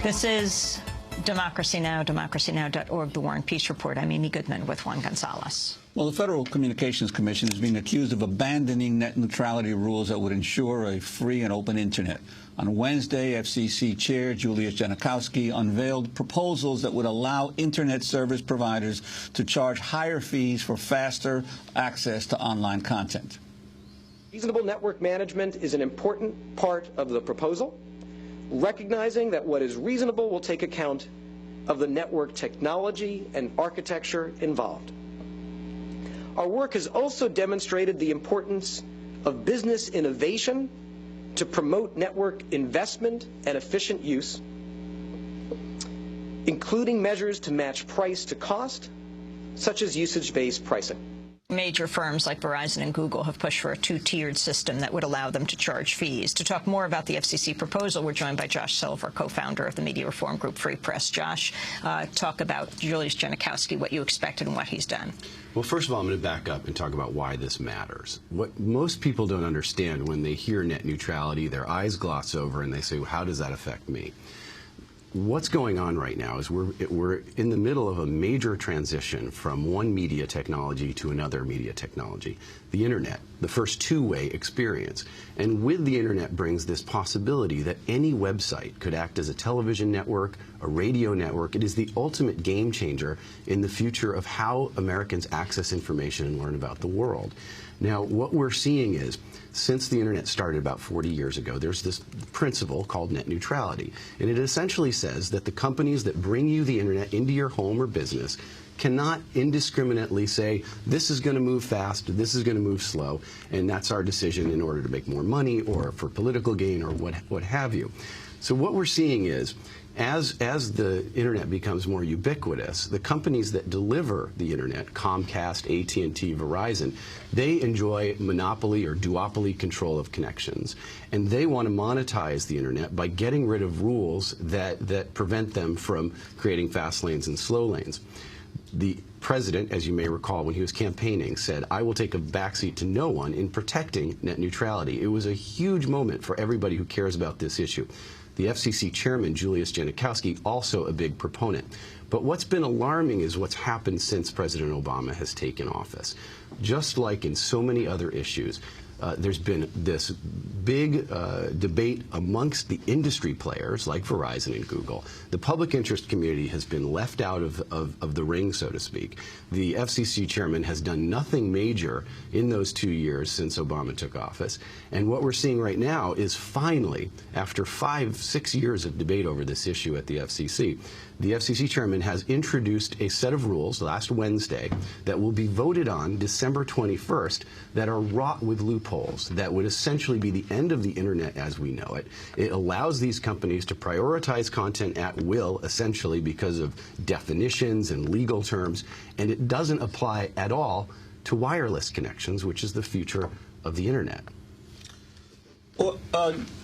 This is Democracy Now!, democracynow.org, The War and Peace Report. I'm Amy Goodman with Juan Gonzalez. Well, the Federal Communications Commission is being accused of abandoning net neutrality rules that would ensure a free and open Internet. On Wednesday, FCC Chair Julius Genachowski unveiled proposals that would allow Internet service providers to charge higher fees for faster access to online content. Reasonable network management is an important part of the proposal, recognizing that what is reasonable will take account of the network technology and architecture involved. Our work has also demonstrated the importance of business innovation to promote network investment and efficient use, including measures to match price to cost, such as usage-based pricing. Major firms like Verizon and Google have pushed for a two-tiered system that would allow them to charge fees. To talk more about the FCC proposal, we're joined by Josh Silver, co-founder of the media reform group Free Press. Josh, talk about Julius Genachowski, what you expected and what he's done. Well, first of all, I'm going to back up and talk about why this matters. What most people don't understand when they hear net neutrality, their eyes gloss over and they say, well, how does that affect me? What's going on right now is we're in the middle of a major transition from one media technology to another media technology, the Internet, the first two-way experience. And with the Internet brings this possibility that any website could act as a television network, a radio network. It is the ultimate game changer in the future of how Americans access information and learn about the world. Now, what we're seeing is, since the Internet started about 40 years ago, there's this principle called net neutrality. And it essentially says that the companies that bring you the Internet into your home or business cannot indiscriminately say, this is going to move fast, this is going to move slow, and that's our decision in order to make more money or for political gain or what have you. So what we're seeing is, as the Internet becomes more ubiquitous, the companies that deliver the Internet, Comcast, AT&T, Verizon, they enjoy monopoly or duopoly control of connections. And they want to monetize the Internet by getting rid of rules that prevent them from creating fast lanes and slow lanes. The president, as you may recall, when he was campaigning, said, I will take a backseat to no one in protecting net neutrality. It was a huge moment for everybody who cares about this issue. The FCC Chairman, Julius Genachowski, also a big proponent. But what's been alarming is what's happened since President Obama has taken office. Just like in so many other issues, there's been this big debate amongst the industry players like Verizon and Google. The public interest community has been left out of the ring, so to speak. The FCC chairman has done nothing major in those 2 years since Obama took office. And what we're seeing right now is finally, after 5-6 years of debate over this issue at the FCC chairman has introduced a set of rules last Wednesday that will be voted on December 21st that are wrought with loopholes that would essentially be the end of the Internet as we know it. It allows these companies to prioritize content at will, essentially because of definitions and legal terms, and it doesn't apply at all to wireless connections, which is the future of the Internet. Well,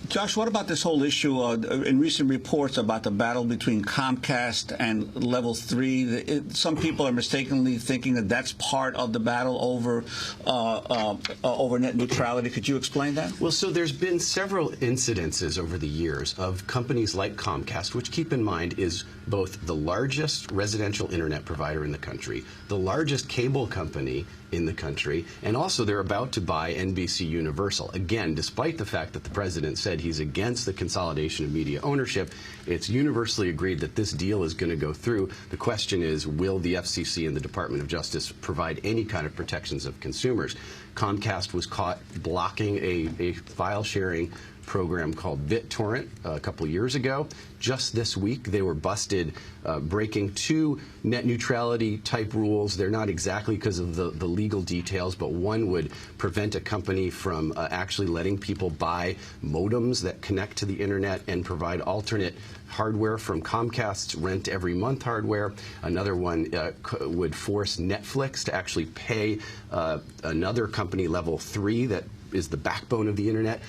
Josh, what about this whole issue in recent reports about the battle between Comcast and Level 3? Some people are mistakenly thinking that that's part of the battle over net neutrality. Could you explain that? Well, so there's been several incidences over the years of companies like Comcast, which, keep in mind, is both the largest residential Internet provider in the country, the largest cable company in the country, and also they're about to buy NBC Universal. Again, despite the fact that the president said he's against the consolidation of media ownership, it's universally agreed that this deal is going to go through. The question is, will the FCC and the Department of Justice provide any kind of protections of consumers? Comcast was caught blocking a file-sharing program called BitTorrent a couple of years ago. Just this week, they were busted breaking 2 net neutrality type rules. They're not exactly because of the legal details, but one would prevent a company from actually letting people buy modems that connect to the Internet and provide alternate hardware from Comcast's rent every month hardware. Another one would force Netflix to actually pay another company, Level 3, that is the backbone of the Internet,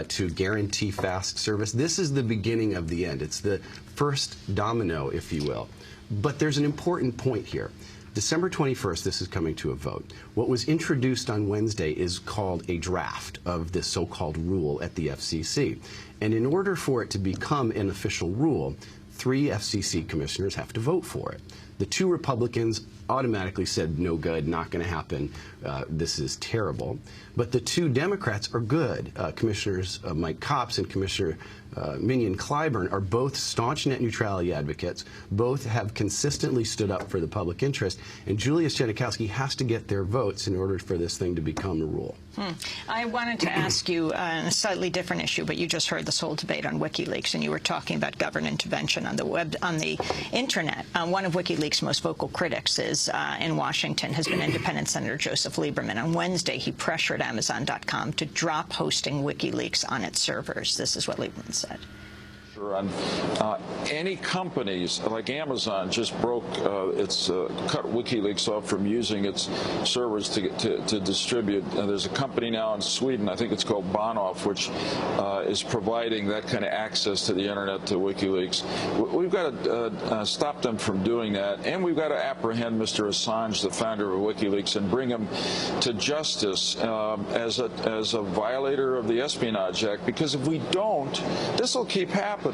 to guarantee fast service. This is the beginning of the end. It's the first domino, if you will. But there's an important point here. December 21st, this is coming to a vote. What was introduced on Wednesday is called a draft of this so-called rule at the FCC. And in order for it to become an official rule, 3 FCC commissioners have to vote for it. The 2 Republicans automatically said, no good, not going to happen, this is terrible. But the 2 Democrats are good. Commissioners Mike Copps and Commissioner Minion Clyburn are both staunch net neutrality advocates. Both have consistently stood up for the public interest. And Julius Genachowski has to get their votes in order for this thing to become a rule. I wanted to ask you on a slightly different issue, but you just heard this whole debate on WikiLeaks, and you were talking about government intervention on the web, on the internet. One of WikiLeaks' most vocal critics is in Washington has been independent Senator Joseph Lieberman. On Wednesday, he pressured Amazon.com to drop hosting WikiLeaks on its servers. This is what Lieberman said. On any companies like Amazon just broke cut WikiLeaks off from using its servers to distribute. There's a company now in Sweden, I think it's called Bahnhof, which is providing that kind of access to the internet to WikiLeaks. We've got to stop them from doing that, and we've got to apprehend Mr. Assange, the founder of WikiLeaks, and bring him to justice as a violator of the Espionage Act, because if we don't, this will keep happening.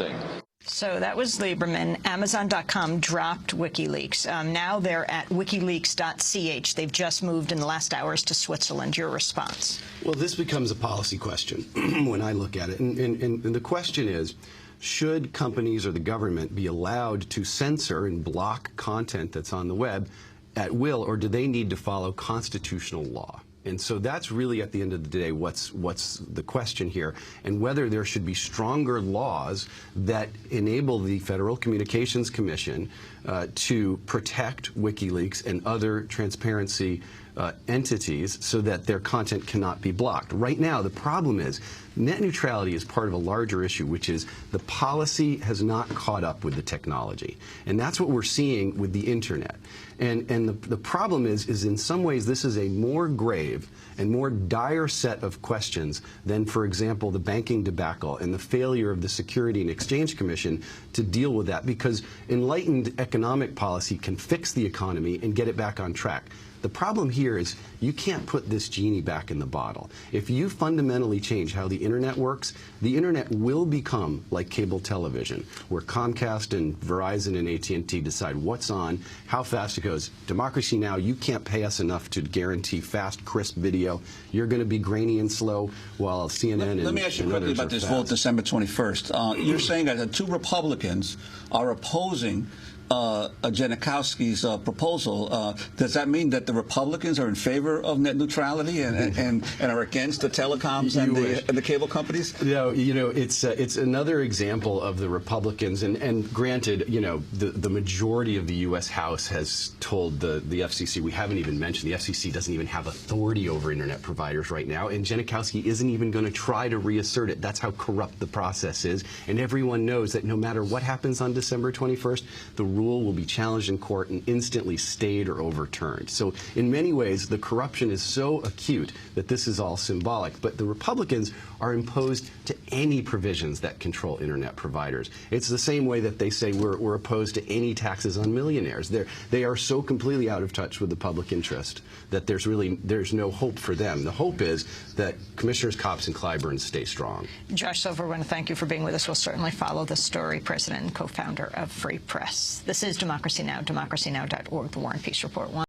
So that was Lieberman. Amazon.com dropped WikiLeaks. Now they're at wikileaks.ch. They've just moved in the last hours to Switzerland. Your response? Well, this becomes a policy question when I look at it. And the question is, should companies or the government be allowed to censor and block content that's on the web at will, or do they need to follow constitutional law? And so that's really, at the end of the day, what's the question here, and whether there should be stronger laws that enable the Federal Communications Commission to protect WikiLeaks and other transparency entities so that their content cannot be blocked. Right now, the problem is net neutrality is part of a larger issue, which is the policy has not caught up with the technology. And that's what we're seeing with the internet. And the problem is in some ways this is a more grave and more dire set of questions than, for example, the banking debacle and the failure of the Security and Exchange Commission to deal with that, because enlightened economic policy can fix the economy and get it back on track. The problem here is you can't put this genie back in the bottle. If you fundamentally change how the internet works, the internet will become like cable television, where Comcast and Verizon and AT&T decide what's on, how fast it goes. Democracy Now!, you can't pay us enough to guarantee fast, crisp video. You're going to be grainy and slow, while CNN Let me ask you quickly about this vote December 21st. You're saying that the 2 Republicans are opposing Genachowski's proposal. Does that mean that the Republicans are in favor of net neutrality and are against the telecoms and the cable companies? No, you know, it's another example of the Republicans, and granted, you know, the majority of the U.S. House has told the FCC, we haven't even mentioned, the FCC doesn't even have authority over internet providers right now, and Genachowski isn't even going to try to reassert it. That's how corrupt the process is, and everyone knows that no matter what happens on December 21st, the rule will be challenged in court and instantly stayed or overturned. So in many ways, the corruption is so acute that this is all symbolic. But the Republicans are opposed to any provisions that control internet providers. It's the same way that they say we're opposed to any taxes on millionaires. They are so completely out of touch with the public interest that there's no hope for them. The hope is that Commissioners Copps and Clyburn stay strong. Josh Silver, I want to thank you for being with us. We'll certainly follow this story. President and co-founder of Free Press. This is Democracy Now!, democracynow.org, The War and Peace Report.